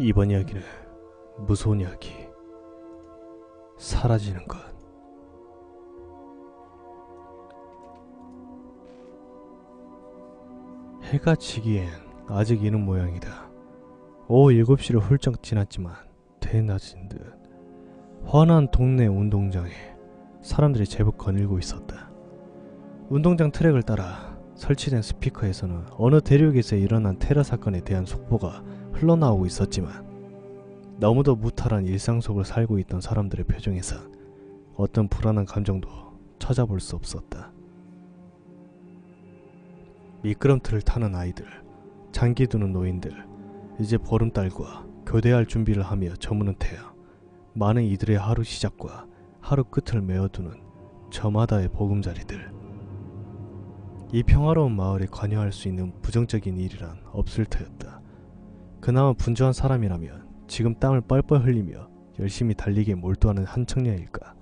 이번 이야기는 무서운 이야기. 사라지는 것. 해가 지기엔 아직 이른 모양이다. 오후 7시를 훌쩍 지났지만 대낮인 듯 환한 동네 운동장에 사람들이 제법 거닐고 있었다. 운동장 트랙을 따라 설치된 스피커에서는 어느 대륙에서 일어난 테러 사건에 대한 속보가 흘러나오고 있었지만 너무도 무탈한 일상 속을 살고 있던 사람들의 표정에서 어떤 불안한 감정도 찾아볼 수 없었다. 미끄럼틀을 타는 아이들, 장기 두는 노인들, 이제 보름달과 교대할 준비를 하며 저무는 태양, 많은 이들의 하루 시작과 하루 끝을 메어두는 저마다의 보금자리들. 이 평화로운 마을에 관여할 수 있는 부정적인 일이란 없을 터였다. 그나마 분주한 사람이라면 지금 땀을 뻘뻘 흘리며 열심히 달리기에 몰두하는 한 청년일까.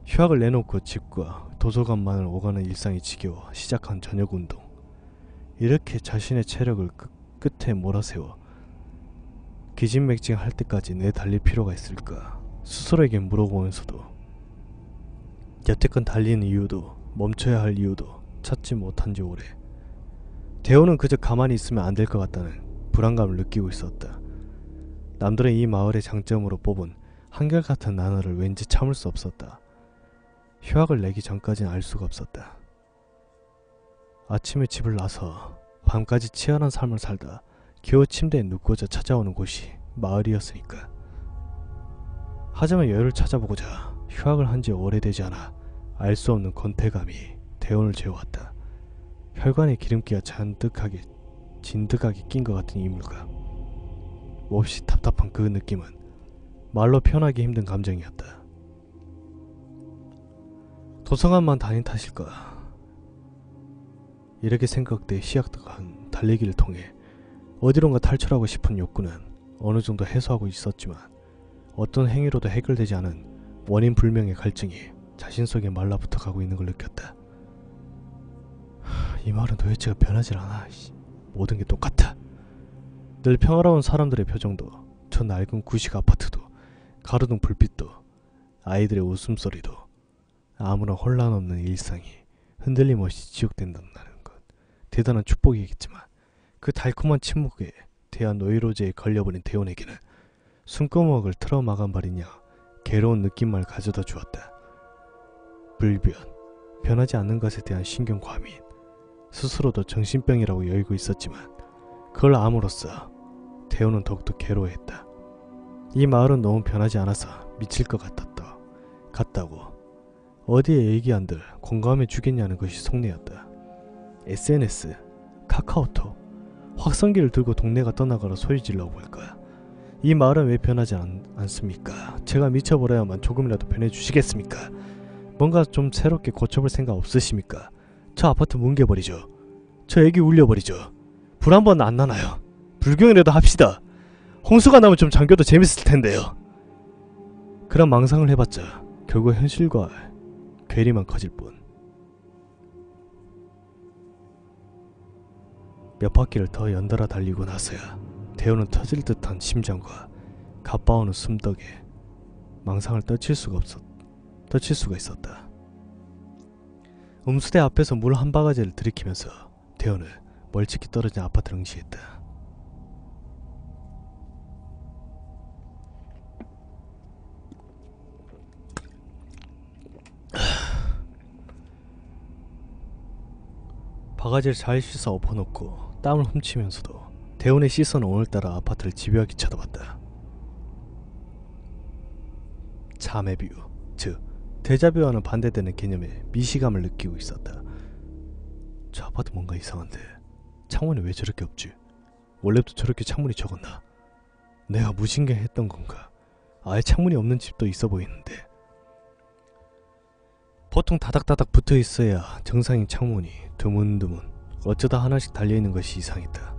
휴학을 내놓고 집과 도서관만을 오가는 일상이 지겨워 시작한 저녁 운동. 이렇게 자신의 체력을 끝에 몰아세워 기진맥진할 때까지 내 달릴 필요가 있을까 스스로에게 물어보면서도 여태껏 달리는 이유도 멈춰야 할 이유도 찾지 못한 지 오래. 대호는 그저 가만히 있으면 안 될 것 같다는 불안감을 느끼고 있었다. 남들은 이 마을의 장점으로 뽑은 한결같은 나날을 왠지 참을 수 없었다. 휴학을 내기 전까지는 알 수가 없었다. 아침에 집을 나서 밤까지 치열한 삶을 살다 겨우 침대에 눕고자 찾아오는 곳이 마을이었으니까. 하지만 여유를 찾아보고자 휴학을 한 지 오래되지 않아 알 수 없는 권태감이 대원을 재워왔다. 혈관에 기름기가 진득하게 낀 것 같은 이물감. 몹시 답답한 그 느낌은 말로 표현하기 힘든 감정이었다. 도서관만 다닌 탓일까. 이렇게 생각돼 시작한 달리기를 통해 어디론가 탈출하고 싶은 욕구는 어느 정도 해소하고 있었지만 어떤 행위로도 해결되지 않은 원인 불명의 갈증이 자신 속에 말라붙어 가고 있는 걸 느꼈다. 이 말은 도대체가 변하질 않아. 모든 게 똑같아. 늘 평화로운 사람들의 표정도, 저 낡은 구식 아파트도, 가로등 불빛도, 아이들의 웃음소리도, 아무런 혼란 없는 일상이 흔들림 없이 지속된다는 것, 대단한 축복이겠지만 그 달콤한 침묵에 대한 노이로제에 걸려버린 대원에게는 숨구멍을 틀어 막아버리냐 괴로운 느낌만 가져다 주었다. 불변, 변하지 않는 것에 대한 신경 과민, 스스로도 정신병이라고 여기고 있었지만 그걸 암으로써 대호는 더욱더 괴로워했다. 이 마을은 너무 변하지 않아서 미칠 것 같다고 어디에 얘기한들 공감해 주겠냐는 것이 속내였다. SNS, 카카오톡, 확성기를 들고 동네가 떠나가라 소리 질러볼 거야. 이 마을은 왜 변하지 않습니까? 제가 미쳐버려야만 조금이라도 변해주시겠습니까? 뭔가 좀 새롭게 고쳐볼 생각 없으십니까? 저 아파트 뭉개버리죠. 저 애기 울려버리죠. 불 한 번 안 나나요? 불경이라도 합시다. 홍수가 나면 좀 잠겨도 재밌을 텐데요. 그런 망상을 해봤자 결국 현실과 괴리만 커질 뿐. 몇 바퀴를 더 연달아 달리고 나서야 대호는 터질 듯한 심장과 가빠오는 숨덕에 망상을 떨칠 수가 있었다. 음수대 앞에서 물 한 바가지를 들이키면서 대호는 멀찍이 떨어진 아파트를 응시했다. 바가지를 잘 씻어 엎어놓고 땀을 훔치면서도 대원의 시선은 오늘따라 아파트를 집요하게 쳐다봤다. 자매뷰, 즉 데자뷰와는 반대되는 개념의 미시감을 느끼고 있었다. 저 아파트 뭔가 이상한데 창문이 왜 저렇게 없지? 원래부터 저렇게 창문이 적었나? 내가 무신경했던 건가? 아예 창문이 없는 집도 있어 보이는데. 보통 다닥다닥 붙어 있어야 정상인 창문이 드문드문 어쩌다 하나씩 달려있는 것이 이상했다.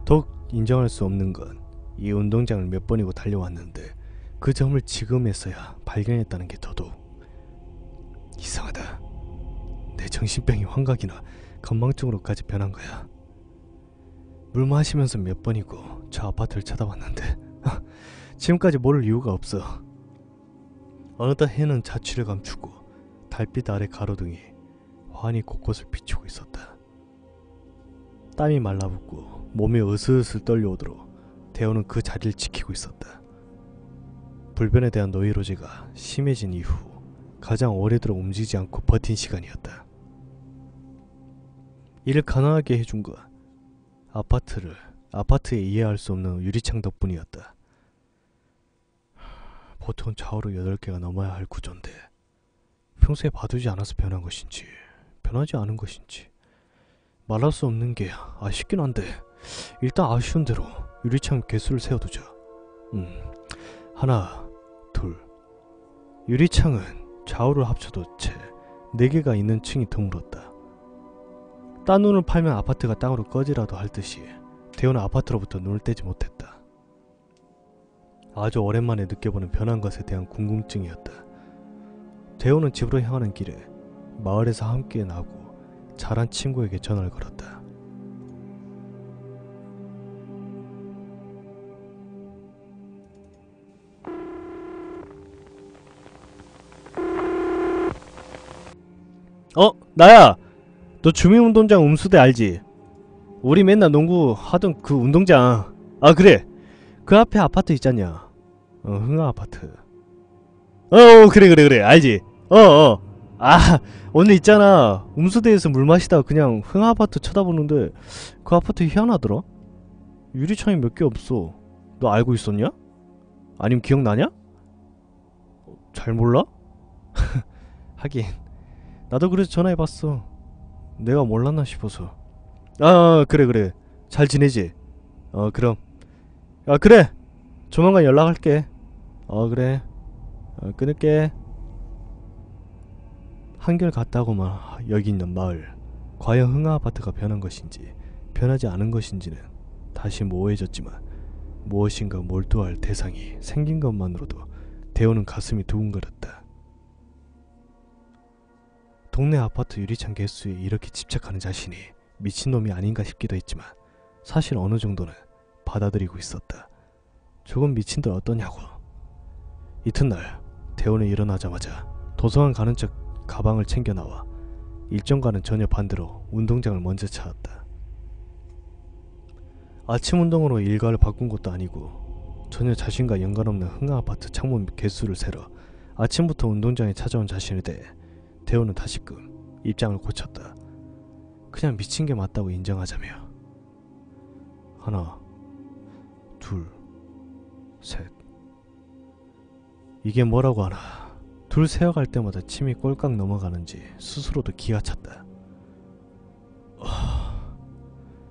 더욱 인정할 수 없는 건 이 운동장을 몇 번이고 달려왔는데 그 점을 지금에서야 발견했다는 게 더더욱 이상하다. 내 정신병이 환각이나 건망증으로까지 변한 거야. 물 마시면서 몇 번이고 저 아파트를 쳐다봤는데 지금까지 모를 이유가 없어. 어느덧 해는 자취를 감추고 달빛 아래 가로등이 환히 곳곳을 비추고 있었다. 땀이 말라붙고 몸이 으슬으슬 떨려오도록 대호는 그 자리를 지키고 있었다. 불변에 대한 노이로제가 심해진 이후 가장 오래도록 움직이지 않고 버틴 시간이었다. 이를 가능하게 해준 건 아파트에 이해할 수 없는 유리창 덕분이었다. 보통 좌우로 8개가 넘어야 할 구조인데 평소에 봐두지 않아서 변한 것인지 변하지 않은 것인지 말할 수 없는 게 아쉽긴 한데 일단 아쉬운 대로 유리창 개수를 세워두자. 하나, 둘. 유리창은 좌우를 합쳐도 채 4개가 있는 층이 드물었다. 딴 눈을 팔면 아파트가 땅으로 꺼지라도 할 듯이 대호는 아파트로부터 눈을 떼지 못했다. 아주 오랜만에 느껴보는 변한 것에 대한 궁금증이었다. 대호는 집으로 향하는 길에 마을에서 함께 나고 자란 친구에게 전화를 걸었다. 나야! 너 주민운동장 음수대 알지? 우리 맨날 농구 하던 그 운동장. 아 그래! 그 앞에 아파트 있잖냐. 흥아 아파트. 그래 알지. 오늘 있잖아 음수대에서 물 마시다가 그냥 흥아 아파트 쳐다보는데 그 아파트 희한하더라. 유리창이 몇 개 없어. 너 알고 있었냐? 아님 기억나냐? 잘 몰라? 하긴 나도 그래서 전화해봤어. 내가 몰랐나 싶어서. 그래 잘 지내지? 그럼 그래 조만간 연락할게. 그래 끊을게. 한결 같다고만 여기 있는 마을, 과연 흥아 아파트가 변한 것인지 변하지 않은 것인지는 다시 모호해졌지만 무엇인가 몰두할 대상이 생긴 것만으로도 대호는 가슴이 두근거렸다. 동네 아파트 유리창 개수에 이렇게 집착하는 자신이 미친놈이 아닌가 싶기도 했지만 사실 어느 정도는 받아들이고 있었다. 조금 미친들 어떠냐고. 이튿날 대호는 일어나자마자 도서관 가는 척 가방을 챙겨 나와 일정과는 전혀 반대로 운동장을 먼저 찾았다. 아침 운동으로 일과를 바꾼 것도 아니고 전혀 자신과 연관없는 흥아 아파트 창문 개수를 세러 아침부터 운동장에 찾아온 자신에 대해 대호는 다시금 입장을 고쳤다. 그냥 미친 게 맞다고 인정하자며. 하나, 둘, 셋. 이게 뭐라고 하나. 둘 세어갈 때마다 침이 꼴깍 넘어가는지 스스로도 기가 찼다.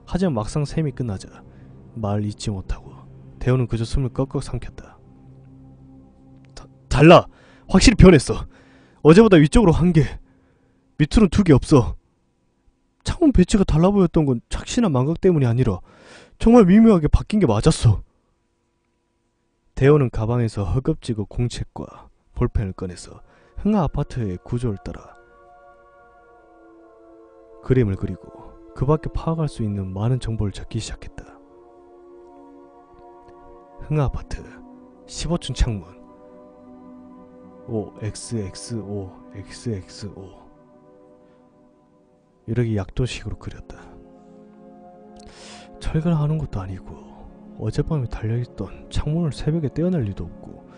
하지만 막상 셈이 끝나자 말 잊지 못하고 대호는 그저 숨을 꺽꺽 삼켰다. 달라! 확실히 변했어. 어제보다 위쪽으로 1개, 밑으로는 2개 없어. 창문 배치가 달라 보였던 건 착시나 망각 때문이 아니라 정말 미묘하게 바뀐 게 맞았어. 대호는 가방에서 허겁지겁 공책과 볼펜을 꺼내서 흥아 아파트의 구조를 따라 그림을 그리고 그 밖에 파악할 수 있는 많은 정보를 적기 시작했다. 흥아 아파트 15층 창문 OXX5 XXO 이렇게 약도식으로 그렸다. 철거를 하는 것도 아니고 어젯밤에 달려있던 창문을 새벽에 떼어낼 리도 없고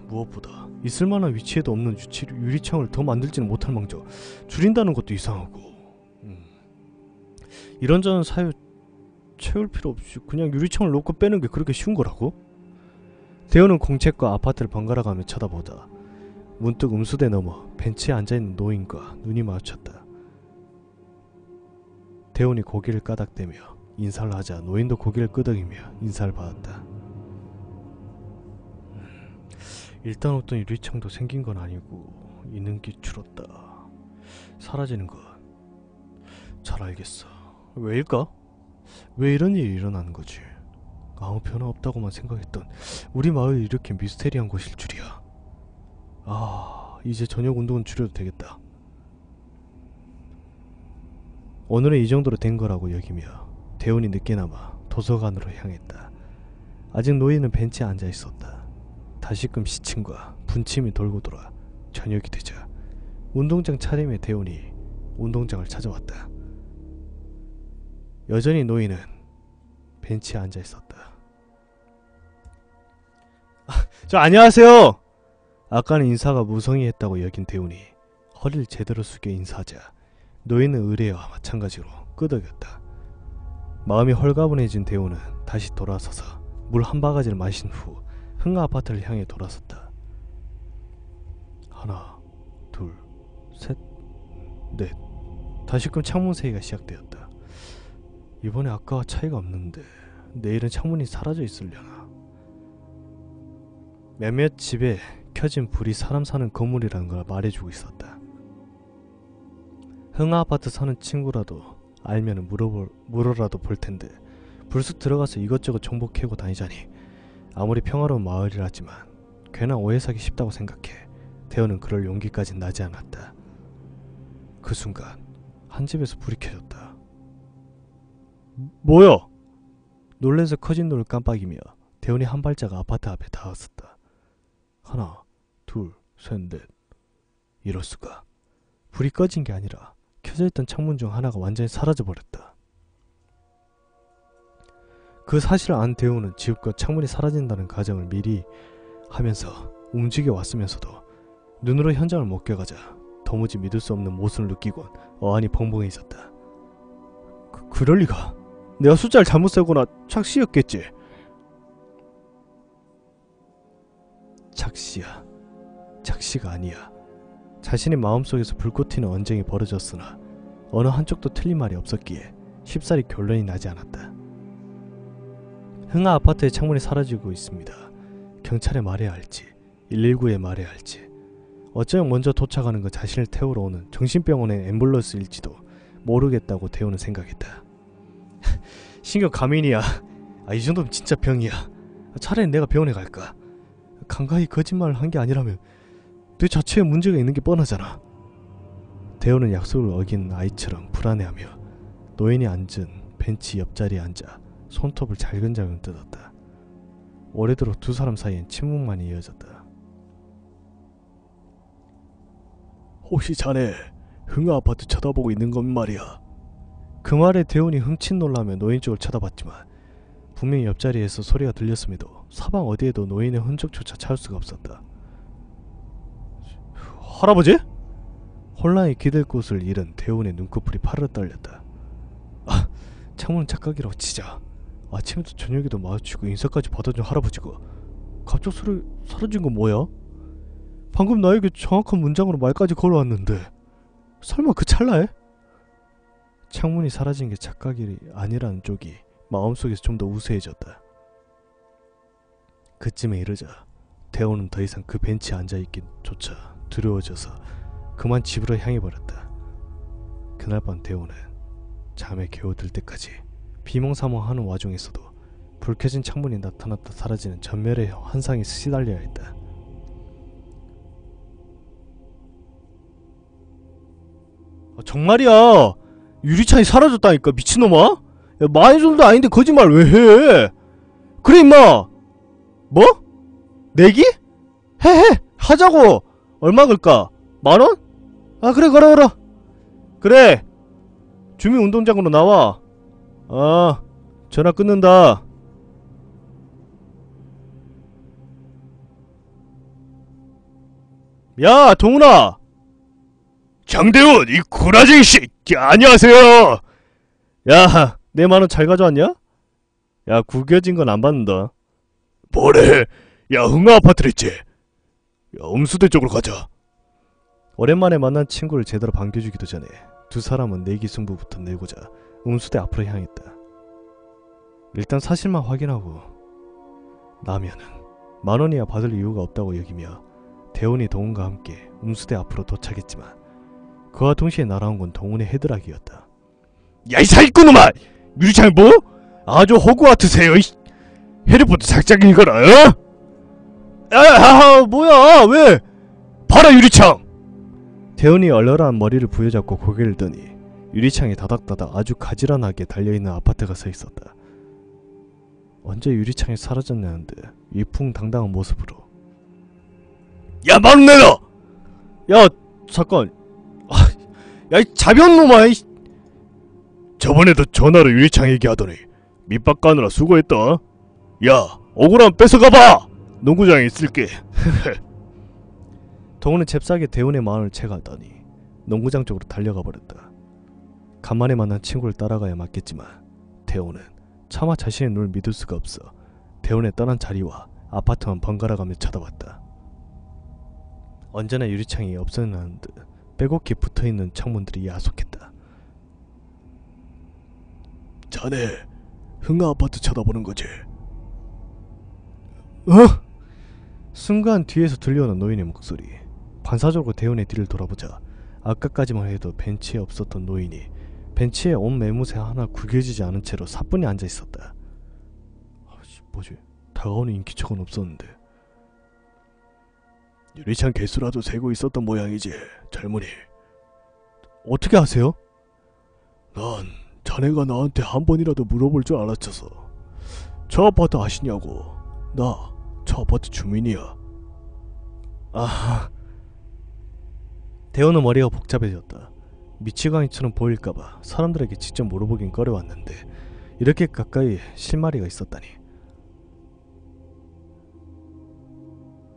무엇보다 있을만한 위치에도 없는 유리창을 더 만들지는 못할 망정 줄인다는 것도 이상하고 이런저런 사유 채울 필요 없이 그냥 유리창을 놓고 빼는 게 그렇게 쉬운 거라고? 대호는 공책과 아파트를 번갈아가며 쳐다보다 문득 음수대 너머 벤치에 앉아있는 노인과 눈이 마주쳤다. 대호는 고개를 까닥대며 인사를 하자 노인도 고개를 끄덕이며 인사를 받았다. 일단 없던 유리창도 생긴 건 아니고 있는 게 줄었다. 사라지는 건 잘 알겠어. 왜일까? 왜 이런 일이 일어나는 거지? 아무 변화 없다고만 생각했던 우리 마을이 이렇게 미스테리한 곳일 줄이야. 이제 저녁 운동은 줄여도 되겠다. 오늘은 이 정도로 된 거라고 여기며 대운이 늦게나마 도서관으로 향했다. 아직 노인은 벤치에 앉아있었다. 다시금 시침과 분침이 돌고 돌아 저녁이 되자 운동장 차림의 대운이 운동장을 찾아왔다. 여전히 노인은 벤치에 앉아있었다. 저 안녕하세요! 아까는 인사가 무성의했다고 여긴 대운이 허리를 제대로 숙여 인사하자 노인은 의뢰와 마찬가지로 끄덕였다. 마음이 홀가분해진 대운은 다시 돌아서서 물 한 바가지를 마신 후 흥아 아파트를 향해 돌아섰다. 하나, 둘, 셋, 넷. 다시금 창문 세기가 시작되었다. 이번에 아까와 차이가 없는데 내일은 창문이 사라져 있으려나. 몇몇 집에 켜진 불이 사람 사는 건물이라는 걸 말해주고 있었다. 흥아 아파트 사는 친구라도 알면은 물어라도 볼 텐데 불쑥 들어가서 이것저것 정보 캐고 다니자니 아무리 평화로운 마을이라지만 괜한 오해 사기 쉽다고 생각해 대현은 그럴 용기까진 나지 않았다. 그 순간 한 집에서 불이 켜졌다. 뭐야? 놀라서 커진 눈을 깜빡이며 대현이 한 발자가 아파트 앞에 닿았었다. 하나, 둘, 셋, 넷. 이럴 수가. 불이 꺼진 게 아니라 켜져있던 창문 중 하나가 완전히 사라져버렸다. 그 사실을 안 대우는 지금껏 창문이 사라진다는 가정을 미리 하면서 움직여 왔으면서도 눈으로 현장을 목격하자 도무지 믿을 수 없는 모습을 느끼곤 어안이 벙벙해졌다. 그럴 리가. 내가 숫자를 잘못 세거나 착시였겠지. 착시야. 착시가 아니야. 자신의 마음속에서 불꽃 튀는 언쟁이 벌어졌으나 어느 한쪽도 틀린 말이 없었기에 쉽사리 결론이 나지 않았다. 흥아 아파트의 창문이 사라지고 있습니다. 경찰에 말해야 할지 119에 말해야 할지 어쩌면 먼저 도착하는 건 자신을 태우러 오는 정신병원의 앰뷸런스일지도 모르겠다고 대우는 생각했다. 신경 가민이야. 이 정도면 진짜 병이야. 차라리 내가 병원에 갈까. 간간히 거짓말을 한 게 아니라면 내 자체에 문제가 있는 게 뻔하잖아. 대우는 약속을 어긴 아이처럼 불안해하며 노인이 앉은 벤치 옆자리에 앉아 손톱을 잘근잘근 뜯었다. 오래도록 두 사람 사이엔 침묵만이 이어졌다. 혹시 자네 흥아 아파트 쳐다보고 있는 건 말이야. 그 말에 대운이 흠칫 놀라며 노인 쪽을 쳐다봤지만 분명히 옆자리에서 소리가 들렸음에도 사방 어디에도 노인의 흔적조차 찾을 수가 없었다. 할아버지? 혼란이 기댈 곳을 잃은 대운의 눈꺼풀이 파르르 떨렸다. 창문은 착각이라고 치자 아침에도 저녁에도 마주치고 인사까지 받아준 할아버지가 갑자기 사라진 건 뭐야? 방금 나에게 정확한 문장으로 말까지 걸어왔는데 설마 그 찰나에? 창문이 사라진 게 착각이 아니라는 쪽이 마음속에서 좀 더 우세해졌다. 그쯤에 이르자 대호는 더 이상 그 벤치에 앉아있기조차 두려워져서 그만 집으로 향해버렸다. 그날 밤 대호는 잠에 겨우 들 때까지 비몽사몽하는 와중에서도 불 켜진 창문이 나타났다 사라지는 전멸의 환상에 시달려야 했다. 정말이야. 유리창이 사라졌다니까 미친놈아. 야, 많이 좀도 아닌데 거짓말 왜 해. 그래 임마. 뭐? 내기? 해 하자고. 얼마 걸까? 10,000원? 그래 걸어. 그래 주민운동장으로 나와. 전화 끊는다. 야 동훈아. 장대훈 이 구라쟁이 씨. 안녕하세요. 야 내 10,000원 잘 가져왔냐? 야 구겨진 건 안 받는다. 뭐래. 야 흥아 아파트랬지. 야 음수대 쪽으로 가자. 오랜만에 만난 친구를 제대로 반겨주기도 전에 두 사람은 내기 승부부터 내고자 음수대 앞으로 향했다. 일단 사실만 확인하고 나면은 10,000원이야 받을 이유가 없다고 여기며 대훈이 동훈과 함께 음수대 앞으로 도착했지만 그와 동시에 날아온 건 동훈의 헤드락이었다. 야 이 사기꾼놈아! 유리창이 뭐? 아주 호그와트세요. 해리포터 작작 읽어라. 뭐야 왜? 봐라 유리창! 대훈이 얼얼한 머리를 부여잡고 고개를 드니 유리창에 다닥다닥 아주 가지런하게 달려있는 아파트가 서 있었다. 언제 유리창이 사라졌냐는 듯 위풍당당한 모습으로. 야, 막내가! 야, 잠깐. 야, 이 자변놈아! 저번에도 전화로 유리창 얘기하더니 밑밥 까느라 수고했다. 야, 억울하면 뺏어가봐! 농구장에 있을게. 동우는 잽싸게 대훈의 마음을 채가더니 농구장 쪽으로 달려가 버렸다. 간만에 만난 친구를 따라가야 맞겠지만 대훈은 차마 자신의 눈을 믿을 수가 없어 대훈의 떠난 자리와 아파트만 번갈아가며 쳐다봤다. 언제나 유리창이 없어지는 듯 빼곡히 붙어있는 창문들이 야속했다. 자네 흥아 아파트 쳐다보는 거지? 어? 순간 뒤에서 들려오는 노인의 목소리. 반사적으로 대훈의 뒤를 돌아보자 아까까지만 해도 벤치에 없었던 노인이 벤치에 옷 매무새 하나 구겨지지 않은 채로 사뿐히 앉아있었다. 뭐지? 다가오는 인기척은 없었는데. 유리창 개수라도 세고 있었던 모양이지, 젊은이. 어떻게 아세요? 난 자네가 나한테 한 번이라도 물어볼 줄 알았어서. 저 아파트 아시냐고. 나 저 아파트 주민이야. 아... 대호는 머리가 복잡해졌다. 미치광이처럼 보일까봐 사람들에게 직접 물어보긴 꺼려왔는데 이렇게 가까이 실마리가 있었다니.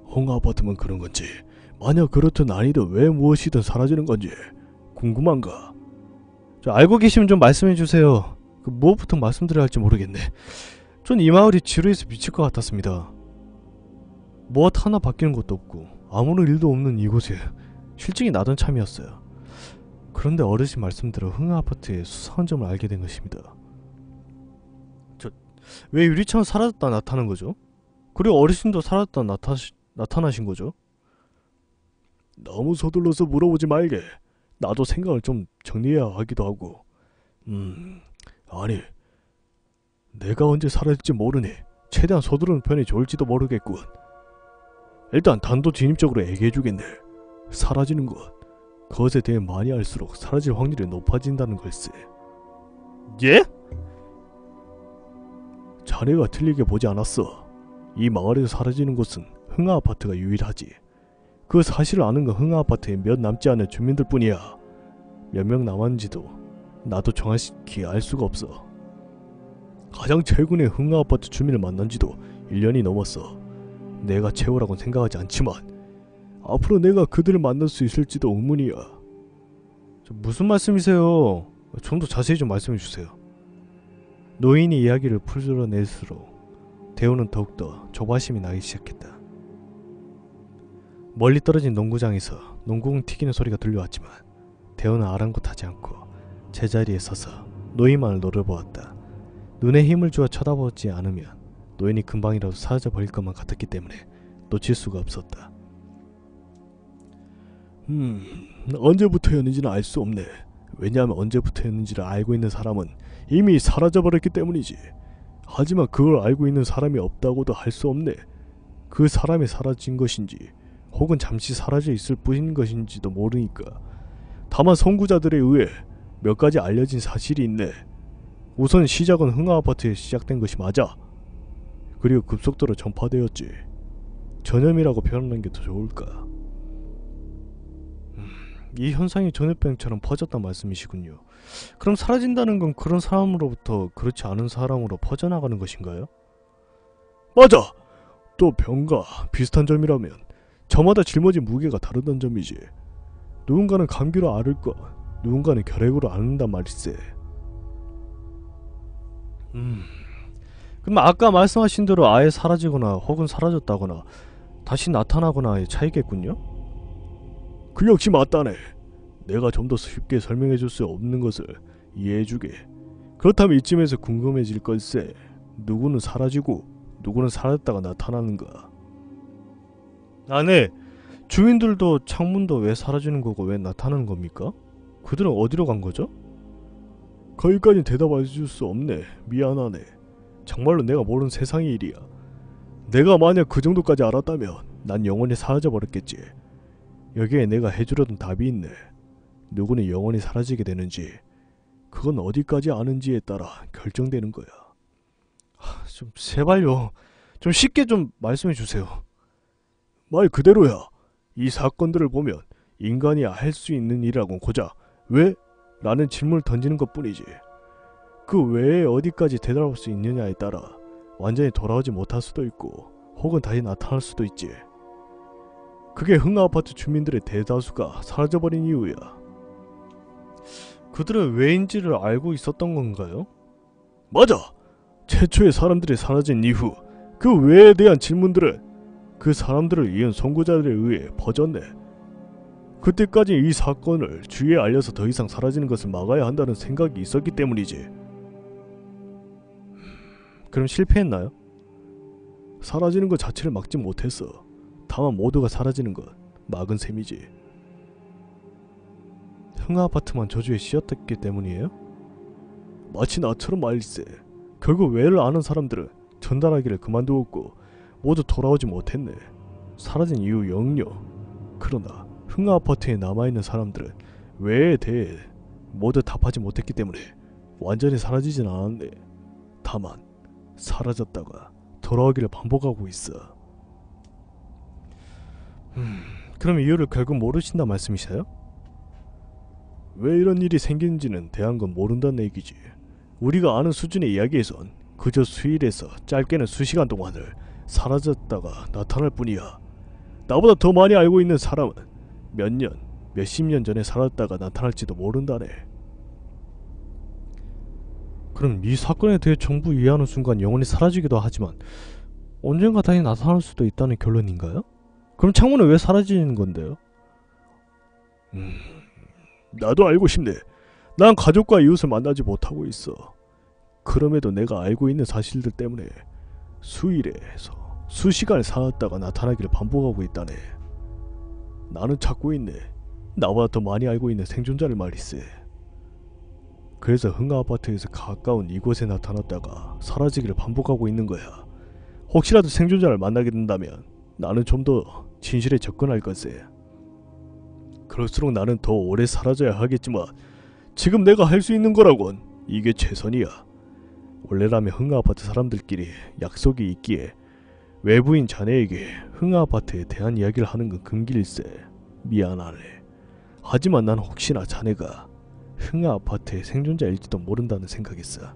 홍 아파트만 그런 건지 만약 그렇든 아니든 왜 무엇이든 사라지는 건지 궁금한가? 알고 계시면 좀 말씀해주세요. 무엇부터 말씀드려야 할지 모르겠네. 전 이 마을이 지루해서 미칠 것 같았습니다. 무엇 하나 바뀌는 것도 없고 아무런 일도 없는 이곳에 실증이 나던 참이었어요. 그런데 어르신 말씀대로 흥아 아파트의 수상한 점을 알게 된 것입니다. 왜 유리창은 사라졌다 나타난 거죠? 그리고 어르신도 사라졌다 나타나신 거죠? 너무 서둘러서 물어보지 말게. 나도 생각을 좀 정리해야 하기도 하고. 아니, 내가 언제 사라질지 모르니 최대한 서두르는 편이 좋을지도 모르겠군. 일단 단도직입적으로 얘기해주겠네. 사라지는 것, 그것에 대해 많이 알수록 사라질 확률이 높아진다는 걸세. 예? 자네가 틀리게 보지 않았어. 이 마을에서 사라지는 곳은 흥아 아파트가 유일하지. 그 사실을 아는 건 흥아 아파트에 몇 남지 않은 주민들 뿐이야. 몇 명 남았는지도 나도 정확히 알 수가 없어. 가장 최근에 흥아 아파트 주민을 만난 지도 1년이 넘었어. 내가 최후라고는 생각하지 않지만 앞으로 내가 그들을 만날 수 있을지도 의문이야. 무슨 말씀이세요? 좀 더 자세히 좀 말씀해주세요. 노인이 이야기를 풀어낼수록 대호는 더욱더 조바심이 나기 시작했다. 멀리 떨어진 농구장에서 농구공 튀기는 소리가 들려왔지만 대호는 아랑곳하지 않고 제자리에 서서 노인만을 노려보았다. 눈에 힘을 주어 쳐다보지 않으면 노인이 금방이라도 사라져버릴 것만 같았기 때문에 놓칠 수가 없었다. 언제부터였는지는 알 수 없네. 왜냐하면 언제부터였는지를 알고 있는 사람은 이미 사라져버렸기 때문이지. 하지만 그걸 알고 있는 사람이 없다고도 할 수 없네. 그 사람이 사라진 것인지 혹은 잠시 사라져 있을 뿐인 것인지도 모르니까. 다만 선구자들에 의해 몇 가지 알려진 사실이 있네. 우선 시작은 흥아 아파트에 시작된 것이 맞아. 그리고 급속도로 전파되었지. 전염이라고 표현하는 게 더 좋을까? 이 현상이 전염병처럼 퍼졌단 말씀이시군요. 그럼 사라진다는 건 그런 사람으로부터 그렇지 않은 사람으로 퍼져나가는 것인가요? 맞아! 또 병과 비슷한 점이라면 저마다 짊어진 무게가 다르다는 점이지. 누군가는 감기로 앓을 것, 누군가는 결핵으로 앓는단 말일세. 그럼 아까 말씀하신 대로 아예 사라지거나 혹은 사라졌다거나 다시 나타나거나의 차이겠군요? 그 역시 맞다네. 내가 좀 더 쉽게 설명해줄 수 없는 것을 이해해주게. 그렇다면 이쯤에서 궁금해질 걸세. 누구는 사라지고 누구는 사라졌다가 나타나는가. 아, 네. 주민들도 창문도 왜 사라지는 거고 왜 나타나는 겁니까? 그들은 어디로 간 거죠? 거기까진 대답해줄 수 없네. 미안하네. 정말로 내가 모르는 세상의 일이야. 내가 만약 그 정도까지 알았다면 난 영원히 사라져버렸겠지. 여기에 내가 해주려던 답이 있네. 누구는 영원히 사라지게 되는지, 그건 어디까지 아는지에 따라 결정되는 거야. 좀 제발요. 좀 쉽게 좀 말씀해 주세요. 말 그대로야. 이 사건들을 보면 인간이 할 수 있는 일이라곤 고작 왜? 라는 질문을 던지는 것뿐이지. 그 외에 어디까지 되돌아올 수 있느냐에 따라 완전히 돌아오지 못할 수도 있고 혹은 다시 나타날 수도 있지. 그게 흥아아파트 주민들의 대다수가 사라져버린 이유야. 그들은 왜인지를 알고 있었던 건가요? 맞아! 최초의 사람들이 사라진 이후 그 왜에 대한 질문들은 그 사람들을 이은 선구자들에 의해 퍼졌네. 그때까지 이 사건을 주위에 알려서 더 이상 사라지는 것을 막아야 한다는 생각이 있었기 때문이지. 그럼 실패했나요? 사라지는 것 자체를 막지 못했어. 다만 모두가 사라지는 것 막은 셈이지. 흥아아파트만 저주에 씌었기 때문이에요? 마치 나처럼 말일세. 결국 왜를 아는 사람들은 전달하기를 그만두었고 모두 돌아오지 못했네. 사라진 이유 영려. 그러나 흥아아파트에 남아있는 사람들은 왜에 대해 모두 답하지 못했기 때문에 완전히 사라지진 않았네. 다만 사라졌다가 돌아오기를 반복하고 있어. 그럼 이유를 결국 모르신다 말씀이세요? 왜 이런 일이 생기는지는 대한 건 모른다는 얘기지. 우리가 아는 수준의 이야기에선 그저 수일에서 짧게는 수시간 동안을 사라졌다가 나타날 뿐이야. 나보다 더 많이 알고 있는 사람은 몇 년, 몇십 년 전에 사라졌다가 나타날지도 모른다네. 그럼 이 사건에 대해 전부 이해하는 순간 영혼이 사라지기도 하지만 언젠가 다시 나타날 수도 있다는 결론인가요? 그럼 창문은 왜 사라지는 건데요? 나도 알고 싶네. 난 가족과 이웃을 만나지 못하고 있어. 그럼에도 내가 알고 있는 사실들 때문에 수일에서 수시간을 살았다가 나타나기를 반복하고 있다네. 나는 찾고 있네. 나보다 더 많이 알고 있는 생존자를 말이세. 그래서 흥아아파트에서 가까운 이곳에 나타났다가 사라지기를 반복하고 있는 거야. 혹시라도 생존자를 만나게 된다면 나는 좀 더 진실에 접근할 것세. 그럴수록 나는 더 오래 사라져야 하겠지만 지금 내가 할 수 있는 거라곤 이게 최선이야. 원래라면 흥아아파트 사람들끼리 약속이 있기에 외부인 자네에게 흥아아파트에 대한 이야기를 하는 건 금기일세. 미안하네. 하지만 난 혹시나 자네가 흥아아파트의 생존자일지도 모른다는 생각했어.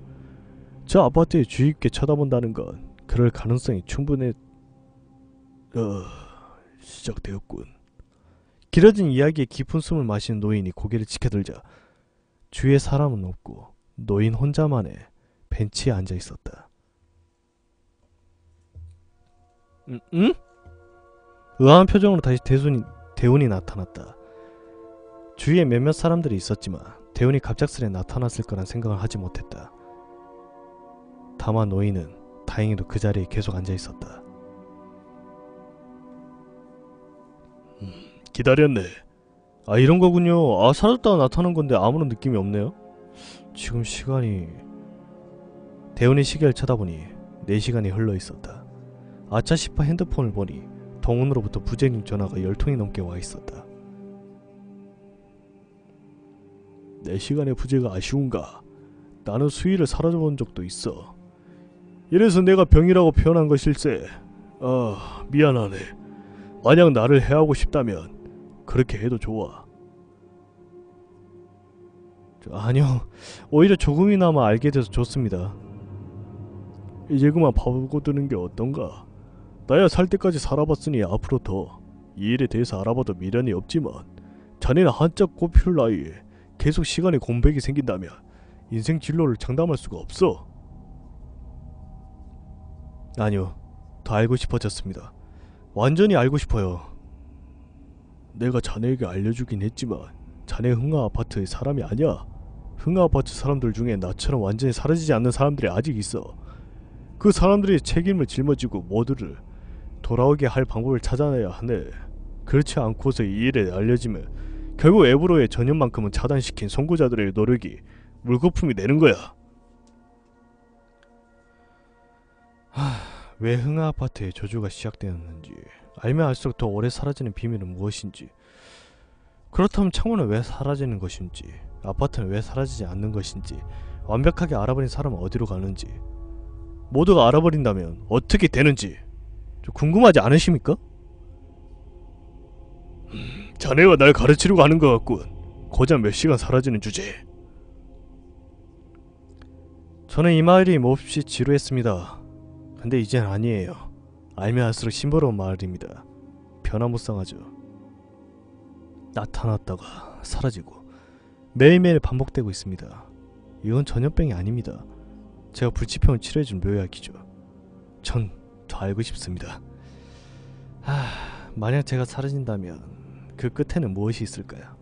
저 아파트에 주의 깊게 쳐다본다는 건 그럴 가능성이 충분해. 시작되었군. 길어진 이야기에 깊은 숨을 마시는 노인이 고개를 치켜들자 주위에 사람은 없고 노인 혼자만의 벤치에 앉아 있었다. 응? 의아한 표정으로 다시 대운이 나타났다. 주위에 몇몇 사람들이 있었지만 대운이 갑작스레 나타났을 거란 생각을 하지 못했다. 다만 노인은 다행히도 그 자리에 계속 앉아 있었다. 기다렸네. 아, 이런 거군요. 아, 사라졌다가 나타난 건데 아무런 느낌이 없네요. 지금 시간이... 대운이 시계를 쳐다보니 4시간이 흘러 있었다. 아차 싶어 핸드폰을 보니 동훈으로부터 부재중 전화가 10통이 넘게 와 있었다. 4시간의 부재가 아쉬운가? 나는 수일을 사라져본 적도 있어. 이래서 내가 병이라고 표현한 것일세. 미안하네. 만약 나를 해하고 싶다면 그렇게 해도 좋아. 아니요. 오히려 조금이나마 알게 돼서 좋습니다. 이제 그만 파고드는 게 어떤가? 나야 살 때까지 살아봤으니 앞으로 더 이 일에 대해서 알아봐도 미련이 없지만 자네는 한짝 꽃피울 나이에 계속 시간에 공백이 생긴다면 인생 진로를 장담할 수가 없어. 아니요. 더 알고 싶어졌습니다. 완전히 알고 싶어요. 내가 자네에게 알려주긴 했지만 자네 흥아아파트의 사람이 아니야. 흥아아파트 사람들 중에 나처럼 완전히 사라지지 않는 사람들이 아직 있어. 그 사람들이 책임을 짊어지고 모두를 돌아오게 할 방법을 찾아내야 하네. 그렇지 않고서 이 일에 알려지면 결국 앱으로의 전염만큼은 차단시킨 선구자들의 노력이 물거품이 되는 거야. 왜 흥아아파트의 저주가 시작되었는지, 알면 알수록 더 오래 사라지는 비밀은 무엇인지, 그렇다면 창문은 왜 사라지는 것인지, 아파트는 왜 사라지지 않는 것인지, 완벽하게 알아버린 사람은 어디로 가는지, 모두가 알아버린다면 어떻게 되는지 좀 궁금하지 않으십니까? 자네와 날 가르치려고 하는 것 같군. 고작 몇 시간 사라지는 주제. 저는 이 마을이 몹시 지루했습니다. 근데 이젠 아니에요. 알면 알수록 심부러운 마을입니다. 변화무쌍하죠. 나타났다가 사라지고 매일매일 반복되고 있습니다. 이건 전염병이 아닙니다. 제가 불치병을 치료해준 묘약이죠. 전 더 알고 싶습니다. 만약 제가 사라진다면 그 끝에는 무엇이 있을까요?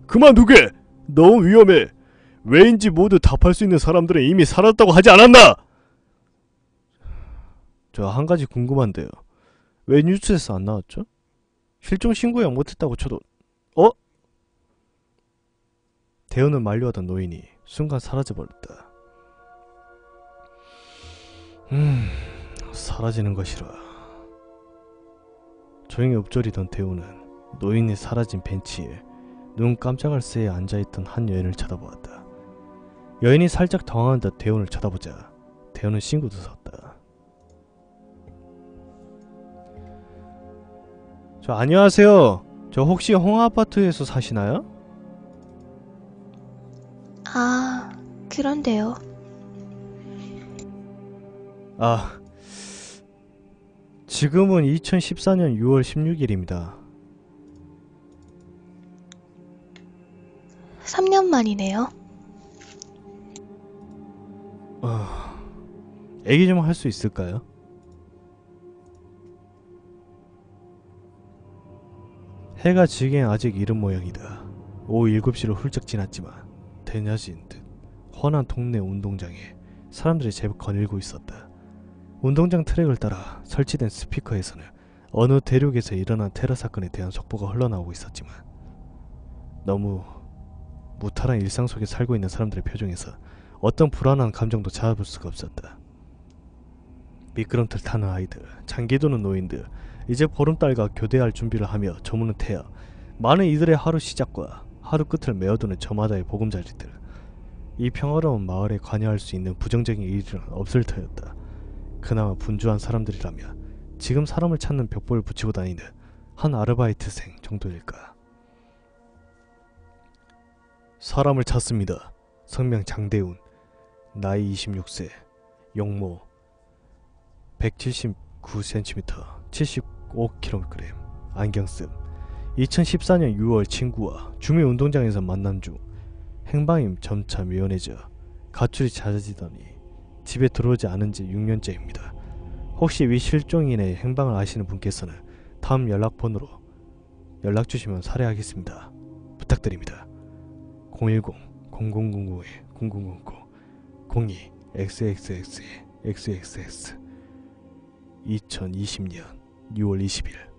그만두게! 너무 위험해! 왜인지 모두 답할 수 있는 사람들은 이미 살았다고 하지 않았나? 저 한 가지 궁금한데요. 왜 뉴스에서 안 나왔죠? 실종 신고야 못했다고 쳐도 대운을 만류하던 노인이 순간 사라져버렸다. 사라지는 것이라. 조용히 읊조리던 대운은 노인이 사라진 벤치에 눈 깜짝할 새에 앉아있던 한 여인을 쳐다보았다. 여인이 살짝 당황한 듯 대운을 쳐다보자 대운은 싱긋 웃었다. 저 안녕하세요. 저 혹시 홍아파트에서 사시나요? 아, 그런데요. 지금은 2014년 6월 16일입니다. 3년 만이네요. 얘기 좀 할 수 있을까요? 해가 지기엔 아직 이른 모양이다. 오후 7시를 훌쩍 지났지만 대낮인 듯 훤한 동네 운동장에 사람들이 제법 거닐고 있었다. 운동장 트랙을 따라 설치된 스피커에서는 어느 대륙에서 일어난 테러 사건에 대한 속보가 흘러나오고 있었지만 너무 무탈한 일상 속에 살고 있는 사람들의 표정에서 어떤 불안한 감정도 찾아볼 수가 없었다. 미끄럼틀 타는 아이들, 장기 도는 노인들, 이제 보름달과 교대할 준비를 하며 저무는 태아, 많은 이들의 하루 시작과 하루 끝을 메어두는 저마다의 보금자리들. 이 평화로운 마을에 관여할 수 있는 부정적인 일은 없을 터였다. 그나마 분주한 사람들이라면 지금 사람을 찾는 벽보를 붙이고 다니는 한 아르바이트생 정도일까. 사람을 찾습니다. 성명 장대운, 나이 26세, 용모, 179cm, 75kg, 안경씀. 2014년 6월 친구와 주민운동장에서 만난 중 행방이 점차 묘연해져 가출이 잦아지더니 집에 들어오지 않은 지 6년째입니다. 혹시 위 실종인의 행방을 아시는 분께서는 다음 연락번호로 연락주시면 살해하겠습니다. 부탁드립니다. 010-0000-0009 02-XXX XXS 2020년 6월 20일